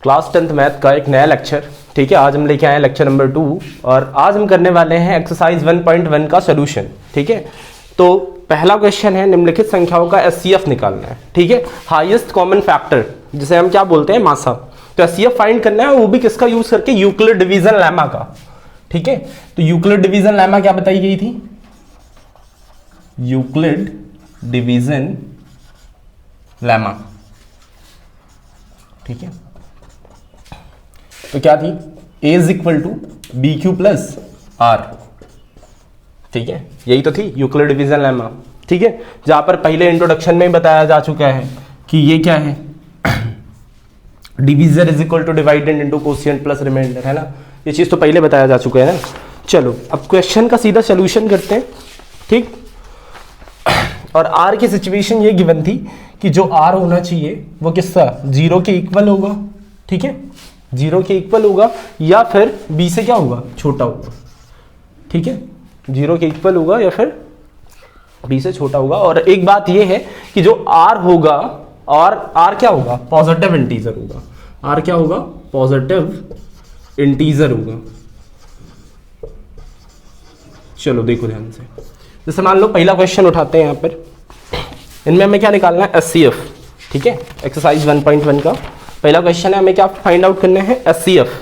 Class 10th math का एक नया लेक्चर। ठीक है, आज हम लेके आए हैं लेक्चर नंबर 2 और आज हम करने वाले हैं एक्सरसाइज 1.1 का सोल्यूशन। ठीक है, तो पहला क्वेश्चन है निम्नलिखित संख्याओं का एचसीएफ निकालना है। ठीक है, हाईएस्ट कॉमन फैक्टर जिसे हम क्या बोलते हैं, मासा। तो एचसीएफ फाइंड करना है, वो भी किसका यूज करके, यूक्लिड डिवीजन लेमा का। ठीक है, तो यूक्लिड डिवीजन लेमा क्या बताई गई थी, यूक्लिड डिवीजन लेमा। ठीक है, तो क्या थी, A is equal to b q plus r. ठीक है, यही तो थी यूक्लिड डिवीजन लेमा। ठीक है, जहां पर पहले इंट्रोडक्शन में बताया जा चुका है कि ये क्या है, divisor is equal to divided into quotient plus remainder, है ना। ये चीज तो पहले बताया जा चुका है ना। चलो अब क्वेश्चन का सीधा सोल्यूशन करते हैं। ठीक, और आर की सिचुएशन ये गिवन थी कि जो आर होना चाहिए वो किसका, 0 के इक्वल होगा। ठीक है, 0 के इक्वल होगा या फिर b से क्या होगा, छोटा होगा। ठीक है, 0 के इक्वल होगा या फिर b से छोटा होगा। और एक बात यह है कि जो r होगा, और r क्या होगा, पॉजिटिव इंटीजर होगा। r क्या होगा, पॉजिटिव इंटीजर होगा। चलो देखो ध्यान से, जैसे मान लो पहला क्वेश्चन उठाते हैं यहाँ पर, इनमें हमें क्या निकालना है, एचसीएफ। ठीक है, एक्सरसाइज 1.1 का पहला क्वेश्चन है, हमें क्या फाइंड आउट करना है, एचसीएफ।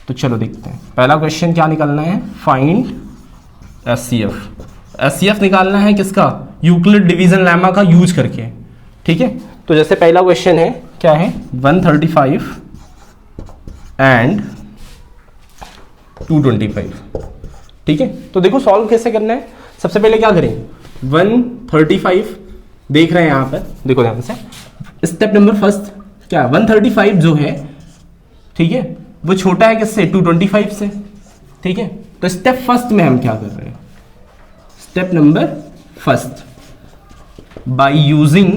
तो चलो देखते हैं, पहला क्वेश्चन क्या निकालना है, फाइंड एचसीएफ। एचसीएफ निकालना है किसका, यूक्लिड डिवीजन लेमा का यूज करके। ठीक है, तो जैसे पहला क्वेश्चन है, क्या है, 135 एंड 225। ठीक है, तो देखो सॉल्व कैसे करना है। सबसे पहले क्या करेंगे, 135 देख रहे हैं यहां पर, देखो ध्यान से, स्टेप नंबर फर्स्ट क्या, 135 जो है, ठीक है, वो छोटा है किससे, 225 से। ठीक है, तो स्टेप फर्स्ट में हम क्या कर रहे हैं, step number first, by using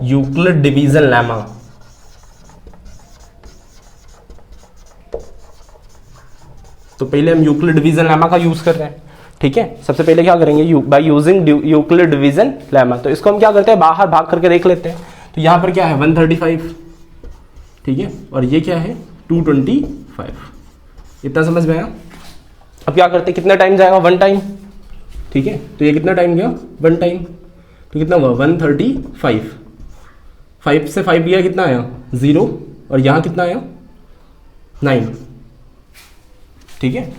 Euclid division lemma. तो पहले हम यूक्लिड डिवीजन लेमा का यूज कर रहे हैं। ठीक है, सबसे पहले क्या करेंगे, by using Euclid division lemma. तो इसको हम क्या करते हैं, बाहर भाग करके देख लेते हैं। तो यहां पर क्या है, 135। ठीक है, और ये क्या है, 225। इतना समझ में आया। अब क्या करते हैं, कितना टाइम जाएगा, 1 टाइम। ठीक है, तो ये कितना टाइम गया, 1 टाइम। तो कितना हुआ, 135। 5 से 5 गया, कितना आया, 0। और यहां कितना आया, 9। ठीक है,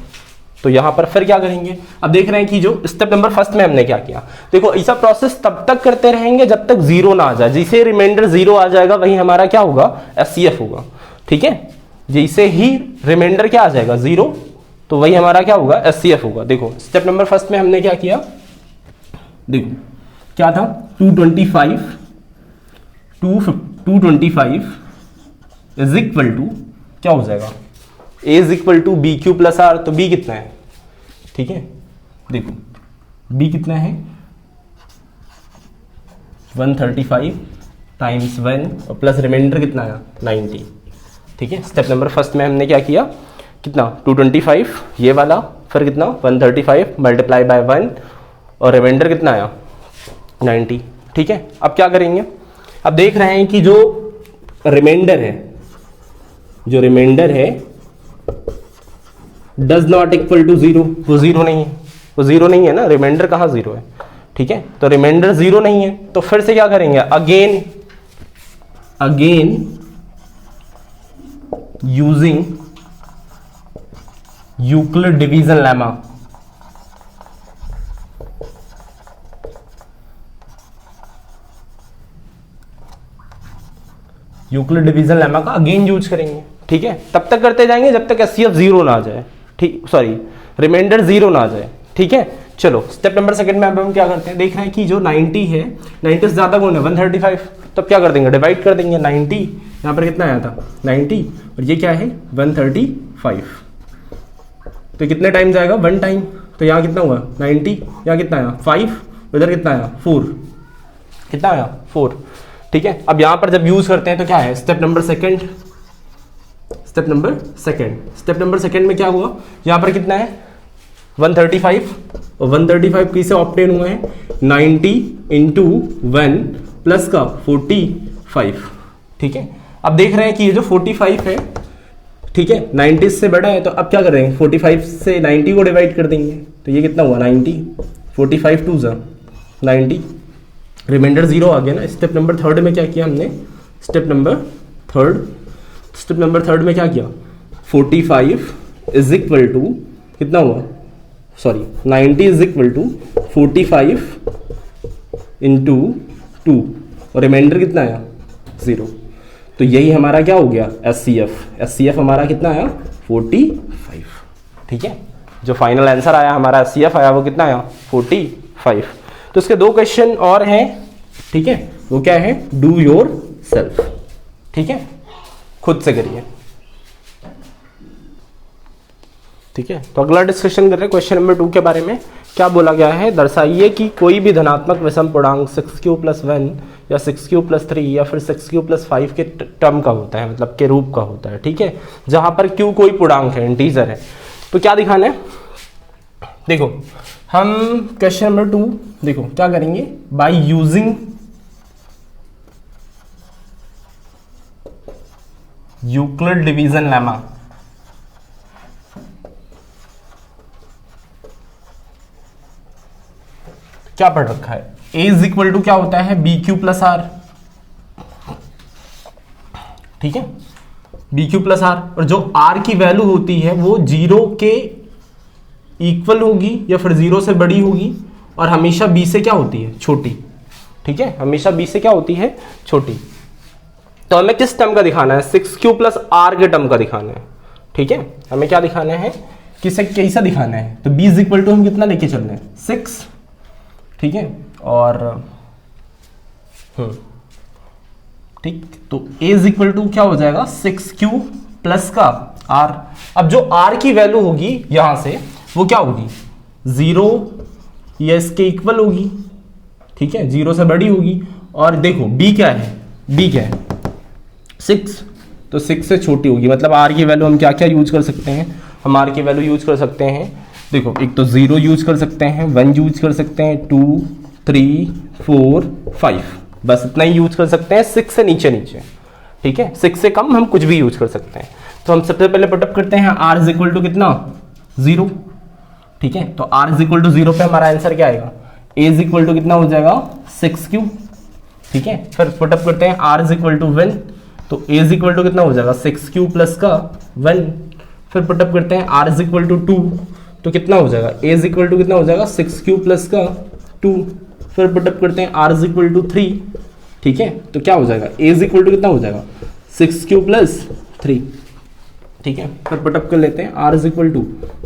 तो यहां पर फिर क्या करेंगे, अब देख रहे हैं कि जो स्टेप नंबर फर्स्ट में हमने क्या किया, देखो ऐसा प्रोसेस तब तक करते रहेंगे जब तक 0 ना आ जाए। जैसे रिमाइंडर 0 आ जाएगा वही हमारा क्या होगा, एचसीएफ होगा। ठीक है, जैसे ही रिमाइंडर क्या आ जाएगा, 0, तो वही हमारा क्या होगा, एचसीएफ होगा। देखो स्टेप नंबर फर्स्ट में हमने क्या किया, देखो क्या था, 225 इज इक्वल टू क्या हो जाएगा, A is equal to b q plus r. तो B कितना है, ठीक है, देखो B कितना है, 135 टाइम्स 1 और प्लस रिमाइंडर कितना आया, 90। ठीक है, स्टेप नंबर फर्स्ट में हमने क्या किया, कितना, 225 ये वाला, फिर कितना, 135 मल्टीप्लाई बाय 1 और रिमाइंडर कितना आया, 90। ठीक है, अब क्या करेंगे, अब देख रहे हैं कि जो रिमाइंडर है डज नॉट इक्वल टू 0, वो 0 नहीं है, वो 0 नहीं है ना, रिमाइंडर कहाँ 0 है। ठीक है, तो रिमाइंडर 0 नहीं है, तो फिर से क्या करेंगे, again using Euclid division lemma. Euclid division lemma का अगेन यूज करेंगे। ठीक है, तब तक करते जाएंगे जब तक एचसीएफ 0 ना आ जाए। ठीक, सॉरी, रिमाइंडर 0 ना आ जाए। ठीक है, चलो स्टेप नंबर सेकंड में अब हम क्या करते हैं, देख रहे हैं कि जो 90 है, 90 से ज्यादा कौन है, 135। तो क्या कर देंगे, डिवाइड कर देंगे। 90 यहां पर कितना आया था, 90, और ये क्या है, 135। तो कितने टाइम जाएगा, 1 टाइम। तो यहाँ कितना हुआ, 90, यहाँ कितना आया, 5, इधर कितना आया, 4। कितना आया, 4। ठीक है, अब यहां पर जब यूज करते हैं तो क्या है, स्टेप नंबर सेकंड में क्या हुआ, यहां पर कितना है, 135, और 135 किसे ऑब्टेन हुए हैं, 90 इंटू 1 प्लस का 40 5, ठीक है। अब देख रहे हैं कि ये जो 45 है, ठीक है, 90 से बड़ा है, तो अब क्या करेंगे, 45 से 90 को डिवाइड कर देंगे, तो ये कितना हुआ 90, 45 2 ज़ा 90, रिमाइंडर 0 आ गया ना। स्टेप नंबर थर्ड में क्या किया हमने, स्टेप नंबर थर्ड में क्या किया, 45 इज इक्वल टू कितना हुआ, sorry 90 is equal to 45 into 2 और रिमाइंडर कितना आया 0। तो यही हमारा क्या हो गया SCF हमारा कितना आया 45, ठीक है। जो फाइनल आंसर आया हमारा SCF आया वो कितना आया 45। तो इसके 2 क्वेश्चन और हैं, ठीक है, वो क्या है, डू योर सेल्फ, ठीक है, खुद से करिए, ठीक है। तो अगला डिस्कशन कर रहे हैं क्वेश्चन नंबर 2 के बारे में। क्या बोला गया है, दर्शाइए कि कोई भी धनात्मक विषम पूर्णांक 6q + 1 या 6q + 3 या फिर 6q + 5 के टर्म का होता है, मतलब के रूप का होता है, ठीक है, जहां पर q कोई पूर्णांक है, इंटीजर है। तो क्या दिखाना है, देखो हम क्वेश्चन नंबर 2 देखो क्या करेंगे, by using Euclid division lemma, क्या पढ़ रखा है, a इज इक्वल टू क्या होता है BQ + R, ठीक है, BQ + R, और जो R की वैल्यू होती है वो 0 के इक्वल होगी या फिर 0 से बड़ी होगी और हमेशा B से क्या होती है छोटी, ठीक है, हमेशा B से क्या होती है छोटी। तो हमें किस टर्म का दिखाना है, 6q + R के टर्म का दिखाना है, ठीक है, हमें क्या दिखाना है, किसे कैसा दिखाना है। तो B इज इक्वल टू हम कितना लेके चल रहे हैं 6, ठीक है, और ठीक, तो a इज इक्वल टू क्या हो जाएगा 6q + का r। अब जो r की वैल्यू होगी यहां से वो क्या होगी 0 या इसके इक्वल होगी, ठीक है, 0 से बड़ी होगी। और देखो b क्या है, 6, तो 6 से छोटी होगी, मतलब r की वैल्यू हम क्या क्या यूज कर सकते हैं, हम r की वैल्यू यूज कर सकते हैं, देखो एक तो 0 यूज कर सकते हैं, 1 यूज कर सकते हैं, 2 3 4 5, बस इतना ही यूज कर सकते हैं, 6 से नीचे, ठीक है, 6 से कम हम कुछ भी यूज कर सकते हैं। तो हम सबसे पहले पुटअप करते हैं r इज इक्वल टू कितना 0, ठीक है, तो r इज इक्वल टू 0 पे हमारा आंसर क्या आएगा, a इज इक्वल टू कितना हो जाएगा 6q, ठीक है। फिर पुटअप करते हैं r इज इक्वल टू 1, तो a इज इक्वल टू कितना हो जाएगा 6q + का 1। फिर पुटअप करते हैं r इज इक्वल टू 2, तो कितना हो जाएगा a इज इक्वल टू कितना हो जाएगा 6q + का 2। फिर पुटअप करते हैं r इज इक्वल टू 3, ठीक है, तो क्या हो जाएगा a इज इक्वल टू कितना हो जाएगा 6q + 3, ठीक है। फिर पुटअप कर लेते हैं r इज इक्वल टू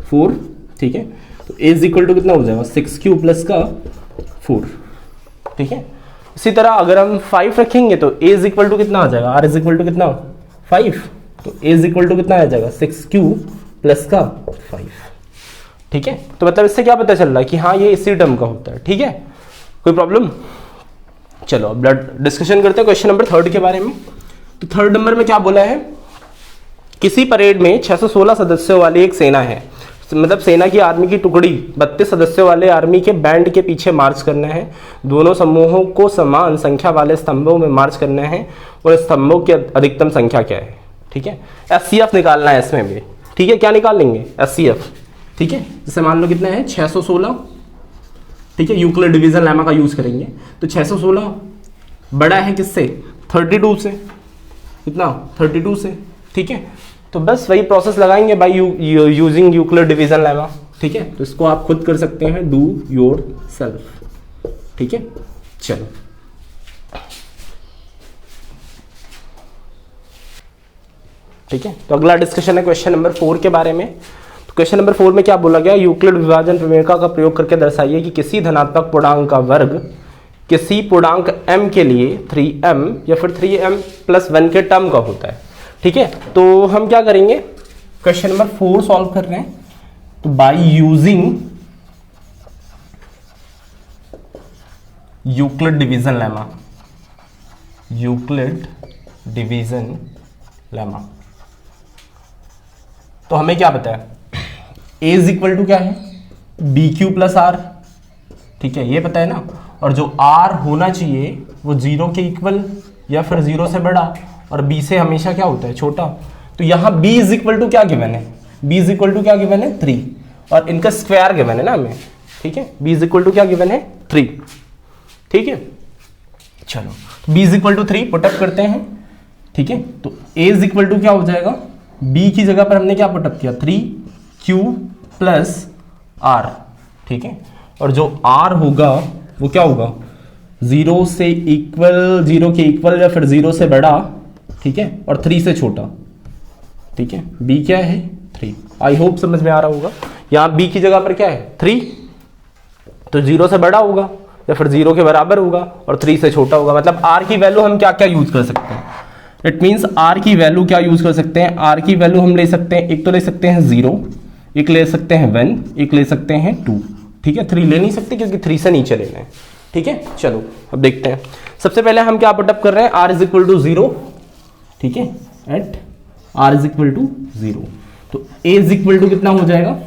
4, ठीक है, तो a इज इक्वल टू कितना हो जाएगा 6q + का 4, ठीक है। इसी तरह अगर हम 5 रखेंगे तो a इज इक्वल टू कितना आ जाएगा, r इज इक्वल टू कितना 5, तो a इज इक्वल टू कितना आ जाएगा 6q + का 5, ठीक है। तो मतलब इससे क्या पता चल रहा है कि हाँ ये इसी टर्म का होता है, ठीक है, कोई प्रॉब्लम। चलो अब डिस्कशन करते हैं क्वेश्चन नंबर 3 के बारे में। तो 3rd नंबर में क्या बोला है, किसी परेड में 616 सदस्यों वाली एक सेना है, मतलब सेना की आर्मी की टुकड़ी 32 सदस्यों वाले आर्मी के बैंड के पीछे मार्च करना है। दोनों समूहों को समान संख्या वाले स्तंभों में मार्च करना है और स्तंभों की अधिकतम संख्या क्या है, ठीक है। SCF निकालना है इसमें भी, ठीक है, क्या निकाल लेंगे SCF, ठीक है। जैसे मान लो कितना है 616, ठीक है, यूक्लिड डिवीजन लेमा का यूज करेंगे। तो 616 बड़ा है किससे 32 से, कितना 32 से, ठीक है। तो बस वही प्रोसेस लगाएंगे by using Euclid division lemma, ठीक है। तो इसको आप खुद कर सकते हैं, डू योर सेल्फ, ठीक है। चलो ठीक है, तो अगला डिस्कशन है क्वेश्चन नंबर 4 के बारे में। तो क्वेश्चन नंबर 4 में क्या बोला गया, यूक्लिड विभाजन प्रमेय का प्रयोग करके दर्शाइए कि किसी धनात्मक पूर्णांक का वर्ग किसी पूर्णांक m के लिए 3m या फिर 3m + 1 के टर्म का होता है, ठीक है। तो हम क्या करेंगे, क्वेश्चन नंबर 4 सॉल्व कर रहे हैं। तो by using Euclid division lemma, Euclid division lemma, तो हमें क्या पता है a इज इक्वल टू क्या है BQ + R, ठीक है, ये पता है ना। और जो R होना चाहिए वो 0 के इक्वल या फिर 0 से बड़ा, और b से हमेशा क्या होता है, छोटा। तो यहाँ b इज इक्वल टू क्या गिवन है, b इज इक्वल टू क्या गिवन है, 3, और इनका स्क्वायर गिवन है ना हमें, ठीक है। b इज इक्वल टू क्या गिवन है, 3, ठीक है। चलो b is equal to 3 put up करते हैं, ठीक है। तो a इज इक्वल टू क्या हो जाएगा, b की जगह पर हमने क्या पुटअप किया, 3q प्लस r, ठीक है। और जो r होगा वो क्या होगा, 0 से इक्वल, 0 के इक्वल या फिर 0 से बड़ा, ठीक है, और 3 से छोटा, ठीक है। b क्या है, 3। आई होप समझ में आ रहा होगा। यहाँ b की जगह पर क्या है, 3, तो 0 से बड़ा होगा या फिर 0 के बराबर होगा और 3 से छोटा होगा। मतलब r की वैल्यू हम क्या क्या यूज कर सकते हैं, इट मीन्स r की वैल्यू क्या यूज कर सकते हैं, r की वैल्यू हम ले सकते हैं, एक तो ले सकते हैं 0, एक ले सकते हैं 1, एक ले सकते हैं 2, ठीक है। 3 ले नहीं सकते क्योंकि 3 से नीचे लेना है, ठीक है। चलो अब देखते हैं। सबसे पहले हम क्या पुटअप कर रहे हैं, r इज इक्वल टू 0, ठीक है, at r is equal to 0। तो a इज इक्वल टू कितना हो जाएगा,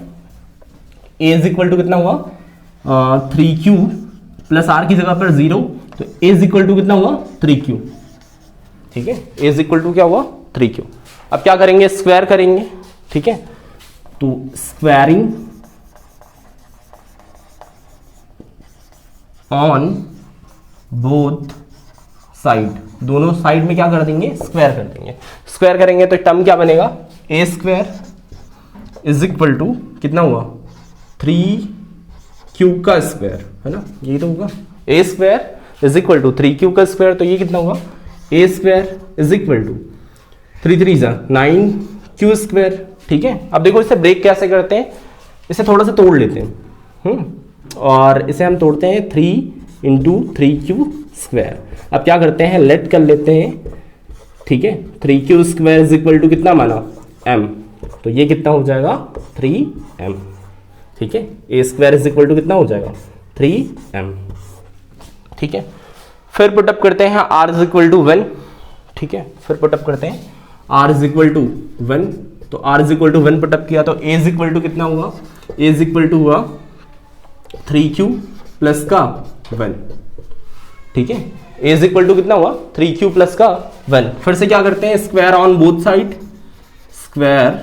a इज इक्वल टू कितना हुआ, 3q प्लस r की जगह पर 0, तो a इज इक्वल टू कितना हुआ, 3q, ठीक है। a इज इक्वल टू क्या हुआ, 3q। अब क्या करेंगे, स्क्वायर करेंगे, ठीक है। तो स्क्वायरिंग ऑन बोथ साइड, दोनों साइड में क्या कर देंगे, स्क्वायर कर देंगे। स्क्वायर करेंगे तो टर्म क्या बनेगा, ए स्क्वायर इज इक्वल टू कितना हुआ, 3q का स्क्वायर, है ना, यही तो होगा। A square is equal to 3q का स्क्वायर, तो ये कितना हुआ, A square is equal to 3 3 9q square, ठीक है। अब देखो इसे ब्रेक कैसे करते हैं, इसे थोड़ा सा तोड़ लेते हैं, और इसे हम तोड़ते हैं 3 इंटू 3q स्क्वायर। अब क्या करते हैं, लेट कर लेते हैं, ठीक है। 3q square is equal to कितना माना, m, तो ये कितना हो जाएगा, 3m, ठीक है। a square is equal to कितना हो जाएगा, 3m, ठीक है। फिर पुटअप करते हैं r इज इक्वल टू 1, ठीक है। फिर पुटअप करते हैं r इज इक्वल टू 1, तो r is equal to 1 put up किया तो a इज इक्वल टू कितना हुआ, a इज इक्वल टू हुआ 3q प्लस का 1, ठीक है। a इज इक्वल टू कितना हुआ, 3q प्लस का 1। फिर से क्या करते हैं, square on both side, square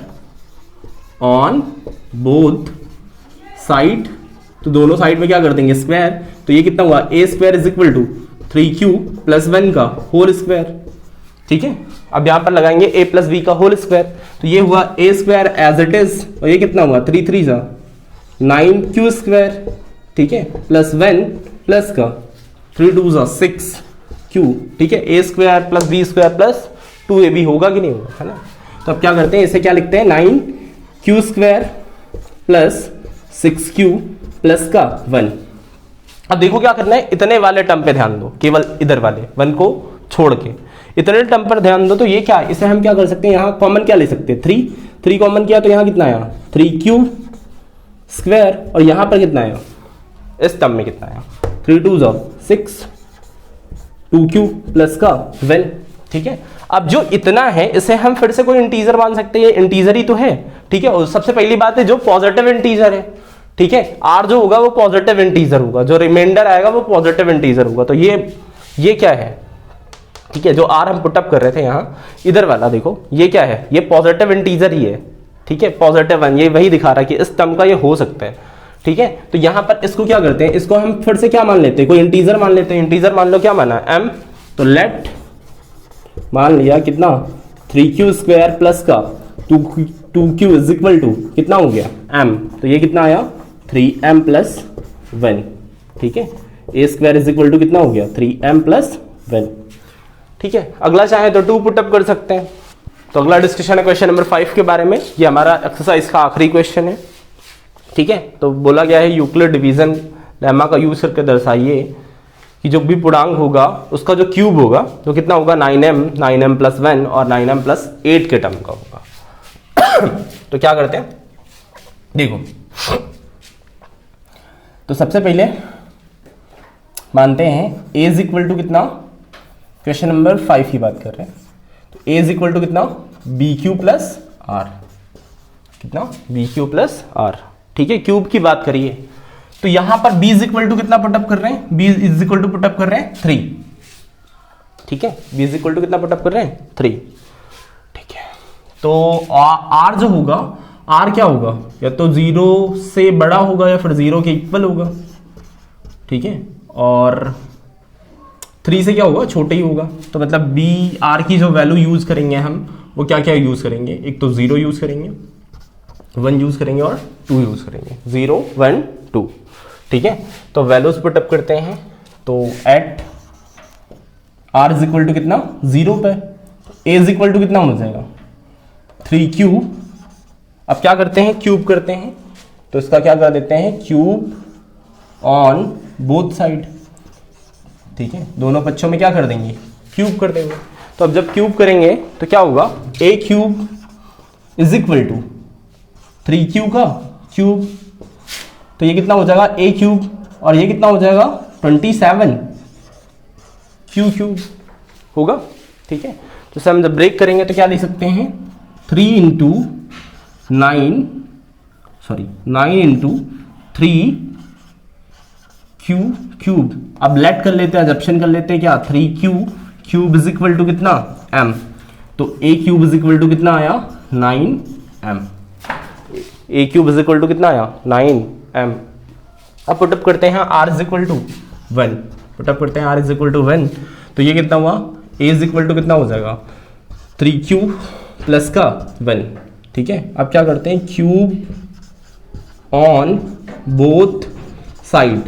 on both side, तो दोनों साइड में क्या कर देंगे, स्क्वायर। तो ये कितना हुआ, a square is equal to 3q plus 1 का होल स्क्वायर, ठीक है। अब यहां पर लगाएंगे a प्लस b का होल स्क्वायर, तो ये हुआ a square as it is, और ये कितना हुआ, 3 3 9q स्क्वायर, ठीक है, प्लस 1 प्लस का 3 2 6q, ठीक है। a square plus b square plus 2ab होगा कि नहीं होगा, है ना। तो अब क्या करते हैं, इसे क्या लिखते हैं, 9q square plus 6q plus का 1। अब देखो क्या करना है, इतने वाले टर्म पे ध्यान दो, केवल इधर वाले 1 को छोड़ के इतने टर्म पर ध्यान दो। तो ये क्या, इसे हम क्या कर सकते हैं, यहाँ कॉमन क्या ले सकते हैं, 3 कॉमन किया तो यहाँ कितना आया, 3q स्क्वायर, और यहाँ पर कितना आया, इस टर्म में कितना आया, 3 2 6, 2q प्लस का 1, ठीक है। अब जो इतना है इसे हम फिर से कोई इंटीजर मान सकते हैं, इंटीजर ही तो है, ठीक है। और सबसे पहली बात है जो पॉजिटिव इंटीजर है, ठीक है, r जो होगा वो पॉजिटिव इंटीजर होगा, जो रिमाइंडर आएगा वो पॉजिटिव इंटीजर होगा। तो ये क्या है, ठीक है, जो r हम पुटअप कर रहे थे यहाँ इधर वाला, देखो ये क्या है, ये पॉजिटिव इंटीजर ही है, ठीक है, पॉजिटिव 1, ये वही दिखा रहा है कि इस टर्म का ये हो सकता है, ठीक है। तो यहाँ पर इसको क्या करते हैं, इसको हम फिर से क्या मान लेते हैं, कोई इंटीजर मान लेते हैं। इंटीजर मान लो क्या माना, m, तो लेट मान लिया कितना, 3q स्क्वायर प्लस का 2q इज इक्वल टू कितना हो गया, m, तो ये कितना आया, 3m प्लस 1, ठीक है। a square is equal to कितना हो गया, 3m प्लस 1, ठीक है। अगला चाहे तो 2 पुटअप कर सकते हैं। तो अगला डिस्कशन है क्वेश्चन नंबर 5 के बारे में, ये हमारा एक्सरसाइज का आखिरी क्वेश्चन है, ठीक है। तो बोला गया है यूक्लिड डिवीजन लेमा का यूज करके दर्शाइए कि जो भी पूर्णांक होगा उसका जो क्यूब होगा तो कितना होगा, 9m प्लस 1 और 9m प्लस 8 के टर्म का होगा। तो क्या करते हैं, देखो, तो सबसे पहले मानते हैं a इज इक्वल टू कितना, क्वेश्चन नंबर 5 की बात कर रहे हैं, तो a इज इक्वल टू कितना, bq प्लस r, कितना, bq प्लस r, ठीक है। क्यूब की बात करिए तो यहां पर b इज इक्वल टू कितना पुटअप कर रहे हैं, b is equal to put up कर रहे हैं 3, ठीक है, b इज इक्वल टू कितना पुटअप कर रहे हैं 3, ठीक है। तो r जो होगा, r क्या होगा, या तो 0 से बड़ा होगा या फिर 0 के इक्वल होगा, ठीक है, और 3 से क्या होगा, छोटे ही होगा। तो मतलब b r की जो वैल्यू यूज करेंगे हम, वो क्या क्या यूज करेंगे, एक तो 0 यूज करेंगे, 1 यूज करेंगे और 2 यूज करेंगे, 0 1 2, ठीक है। तो वैल्यूज पुटअप करते हैं, तो at r is equal to कितना 0 पे, a इज इक्वल टू कितना हो जाएगा 3 क्यूब। अब क्या करते हैं, क्यूब करते हैं, तो इसका क्या कर देते हैं, क्यूब ऑन बोथ साइड, ठीक है, दोनों पक्षों में क्या कर देंगे, क्यूब कर देंगे। तो अब जब क्यूब करेंगे तो क्या होगा, a cube is equal to 3q का क्यूब, तो ये कितना हो जाएगा a क्यूब, और ये कितना हो जाएगा 27 q क्यूब होगा, ठीक है। तो इसे हम जब ब्रेक करेंगे तो क्या लिख सकते हैं, 3 इंटू 9 इंटू 3 क्यू क्यूब। अब लेट कर लेते हैं, एजप्शन कर लेते हैं, क्या 3q cube is equal to कितना m, तो a cube is equal to कितना आया 9m, a cube is equal to कितना आया 9m। अब पुटअप करते हैं r is equal to 1, put up करते हैं r इज इक्वल टू 1, तो ये कितना हुआ, a इज इक्वल टू कितना हो जाएगा 3q प्लस का 1, ठीक है। अब क्या करते हैं, क्यूब ऑन बोथ साइड,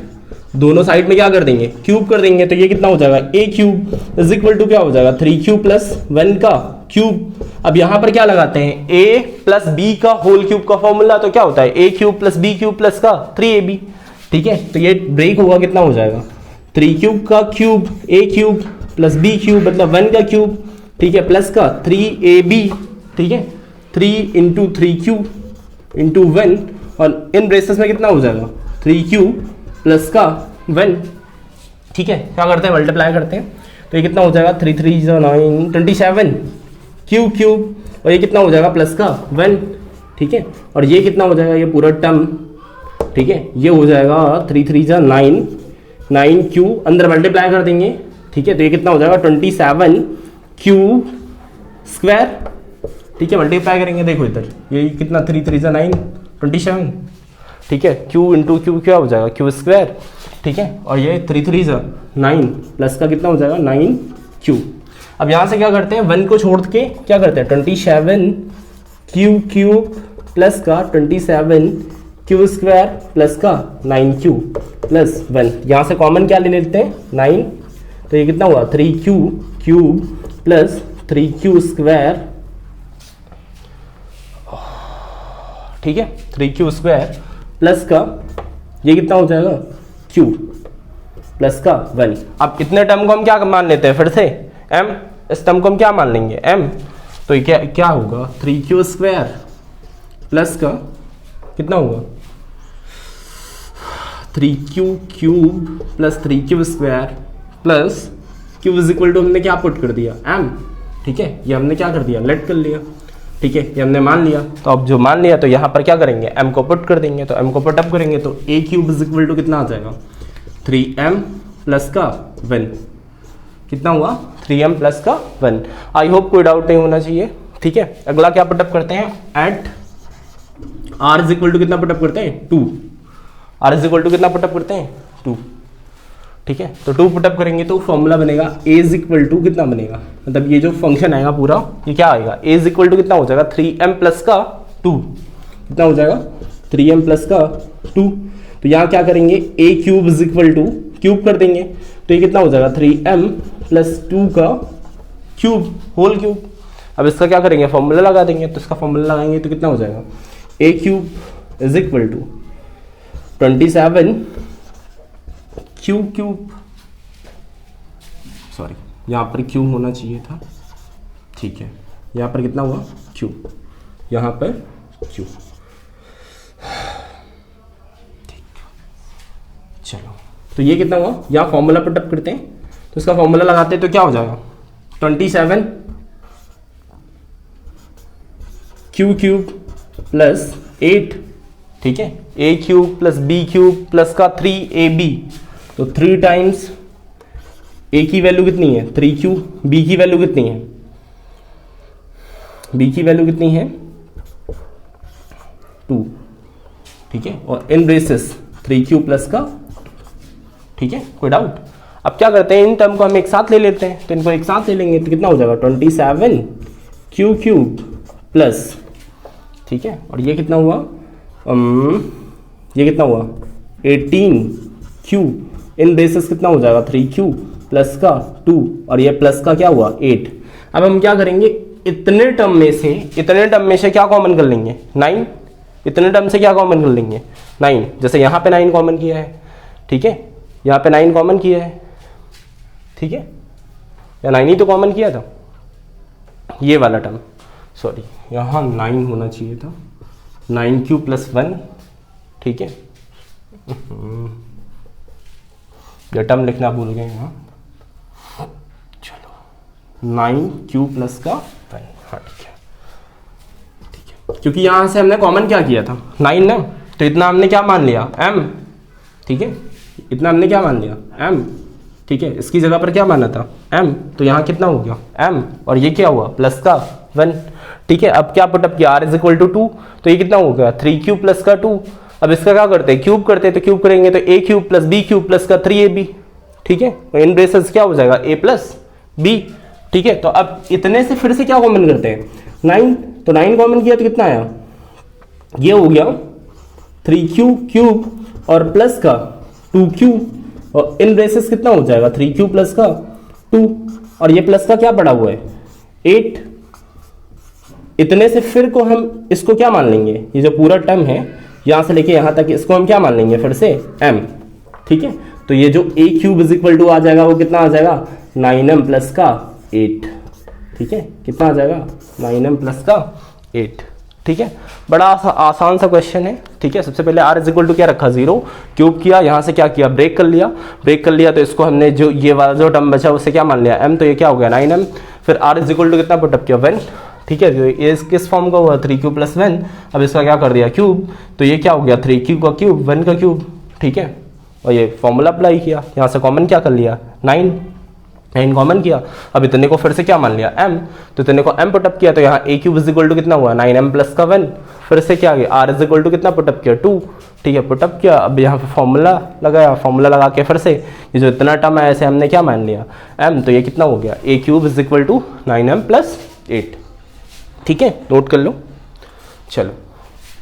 दोनों साइड में क्या कर देंगे, क्यूब कर देंगे, तो ये कितना हो जाएगा, a cube is equal to क्या हो जाएगा 3q प्लस 1 का क्यूब। अब यहां पर क्या लगाते हैं, a प्लस b का होल क्यूब का फॉर्मूला, तो क्या होता है a cube plus b cube plus का 3ab, ठीक है। तो ये ब्रेक होगा, कितना हो जाएगा 3 क्यूब का cube a cube plus b cube मतलब 1 का क्यूब, ठीक है, प्लस का 3ab, ठीक है, 3 इंटू 3q इंटू 1, और इन ब्रेसेस में कितना हो जाएगा 3q प्लस का 1, ठीक है। क्या करते हैं, मल्टीप्लाई करते हैं, तो ये कितना हो जाएगा 3 3 9 27 q क्यूब, और ये कितना हो जाएगा प्लस का 1, ठीक है, और ये कितना हो जाएगा, ये पूरा टर्म, ठीक है, ये हो जाएगा 3 3 9 9q, अंदर मल्टीप्लाई कर देंगे, ठीक है, तो ये कितना हो जाएगा 27 q स्क्वायर, ठीक है, मल्टीप्लाई करेंगे, देखो इधर ये कितना 3 3 9 27, ठीक है, q इंटू क्यू क्या हो जाएगा q स्क्वायर, ठीक है, और ये 3 3 9 प्लस का कितना हो जाएगा 9q। अब यहाँ से क्या करते हैं, 1 को छोड़ के क्या करते हैं 27 q क्यूब प्लस का 27 q स्क्वायर प्लस का 9q प्लस 1, यहाँ से कॉमन क्या ले लेते हैं 9, तो ये कितना हुआ 3q cube plus 3q square, ठीक है, 3q स्क्वायर प्लस का ये कितना हो जाएगा q प्लस का 1। अब इतने टर्म को हम क्या मान लेते हैं, फिर से m, इस टर्म को हम क्या मान लेंगे m, तो ये क्या होगा 3q स्क्वायर प्लस का कितना होगा 3q cube plus 3q square plus q is equal to हमने क्या पुट कर दिया m, ठीक है, ये हमने क्या कर दिया लेट कर लिया, ठीक है, ये हमने मान लिया। तो अब जो मान लिया तो यहाँ पर क्या करेंगे, m को पुट कर देंगे, तो m को पुट अप करेंगे तो a cube is equal to कितना आ जाएगा 3m प्लस का 1, कितना हुआ 3m प्लस का 1। आई होप कोई डाउट नहीं होना चाहिए, ठीक है। अगला क्या पुटअप करते हैं, at r is equal to कितना पुटअप करते हैं 2, r इज इक्वल टू कितना पुटअप करते हैं 2, ठीक है, तो 2 पुटअप करेंगे तो फॉर्मूला बनेगा a इज इक्वल टू कितना बनेगा, मतलब ये जो फंक्शन आएगा पूरा ये क्या आएगा, a इज इक्वल टू कितना हो जाएगा 3m प्लस का 2, कितना हो जाएगा 3m प्लस का 2। तो यहाँ क्या करेंगे a cube is equal two cube कर देंगे, तो ये कितना हो जाएगा 3m प्लस 2 का क्यूब होल क्यूब। अब इसका क्या करेंगे, फॉर्मूला लगा देंगे, तो इसका फॉर्मूला लगाएंगे तो कितना हो जाएगा a cube is equal to 27 cube, sorry यहाँ पर क्यूब होना चाहिए था, ठीक है, यहाँ पर कितना हुआ क्यूब, यहाँ पर क्यूब, ठीक, चलो, तो ये कितना हुआ, यहाँ फॉर्मूला पुटअप करते हैं, तो इसका फॉर्मूला लगाते हैं तो क्या हो जाएगा 27 क्यूब प्लस 8, ठीक है, a cube plus b cube plus का 3ab, तो 3 टाइम्स ए की वैल्यू कितनी है 3q, बी की वैल्यू कितनी है, बी की वैल्यू कितनी है 2, ठीक है, और इन ब्रेसेस 3q प्लस का, ठीक है, कोई डाउट। अब क्या करते हैं, इन टर्म को हम एक साथ ले लेते हैं, तो इनको एक साथ ले लेंगे तो कितना हो जाएगा 27q³ प्लस, ठीक है, और ये कितना हुआ ये कितना हुआ 18q, इन ब्रेसेस कितना हो जाएगा 3q प्लस का 2, और ये प्लस का क्या हुआ 8। अब हम क्या करेंगे, इतने टर्म में से क्या कॉमन कर लेंगे 9, इतने टर्म से क्या कॉमन कर लेंगे 9, जैसे यहाँ पे 9 कॉमन किया है, ठीक है, यहाँ पे 9 कॉमन किया है, ठीक है, या 9 ही तो कॉमन किया था, ये वाला टर्म, सॉरी यहाँ 9 होना चाहिए था, 9q प्लस 1, ठीक है, ये टर्म लिखना भूल गए यहाँ, चलो 9q प्लस का 1, हाँ ठीक है, क्योंकि यहाँ से हमने कॉमन क्या किया था 9 ना, तो इतना हमने क्या मान लिया m, ठीक है, इतना हमने क्या मान लिया m, ठीक है, इसकी जगह पर क्या माना था m, तो यहाँ कितना हो गया m, और ये क्या हुआ प्लस का 1, ठीक है। अब क्या पुटअप किया r इज इक्वल टू 2, तो ये कितना हो गया 3q प्लस का 2। अब इसका क्या करते हैं, क्यूब करते हैं, तो क्यूब करेंगे तो a³ प्लस b³ प्लस का 3ab, ठीक है, तो इन ब्रेसेस क्या हो जाएगा a प्लस b, ठीक है। तो अब इतने से फिर से क्या कॉमन करते हैं 9, तो 9 कॉमन किया तो कितना आया, ये हो गया 3q³ और प्लस का 2q, और इन ब्रेसेस कितना हो जाएगा 3q प्लस का 2, और ये प्लस का क्या पड़ा हुआ है 8। इतने से फिर को हम इसको क्या मान लेंगे, ये जो पूरा टर्म है यहां से लेके यहां तक, इसको हम क्या मान लेंगे फिर से m, ठीक है। तो ये जो a³ इज इक्वल टू आ जाएगा वो कितना आ जाएगा 9m प्लस का 8, ठीक है, कितना आ जाएगा 9m प्लस का 8, ठीक है। बड़ा आसान सा क्वेश्चन है, ठीक है। सबसे पहले r इज इक्वल टू क्या रखा 0, क्यूब किया, यहाँ से क्या किया ब्रेक कर लिया, तो इसको हमने जो ये वाला जो टर्म बचा उससे क्या मान लिया m, तो ये क्या हो गया 9m, फिर r इज इक्वल टू कितना पुटअप किया 1, ठीक है, ये किस फॉर्म का हुआ 3q प्लस 1, अब इसका क्या कर दिया क्यूब, तो ये क्या हो गया 3q का क्यूब 1 का क्यूब, ठीक है, और ये फॉर्मूला अप्लाई किया, यहाँ से कॉमन क्या कर लिया 9 कॉमन किया। अब इतने को फिर से क्या मान लिया m, तो इतने को m पुटअप किया, तो यहाँ a³ इज इक्वल टू कितना हुआ 9m प्लस का 1, फिर से क्या गया r इज इक्वल टू कितना पुटअप किया 2, ठीक है, पुटअप किया। अब यहाँ पे फॉर्मूला लगाया, फॉर्मूला लगा के फिर से ये जो इतना टर्म है ऐसे हमने क्या मान लिया m, तो ये कितना हो गया a³ is equal to 9m plus 8, ठीक है, नोट कर लो। चलो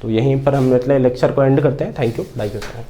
तो यहीं पर हम मतलब लेक्चर को एंड करते हैं। थैंक यू, बाय करते हैं।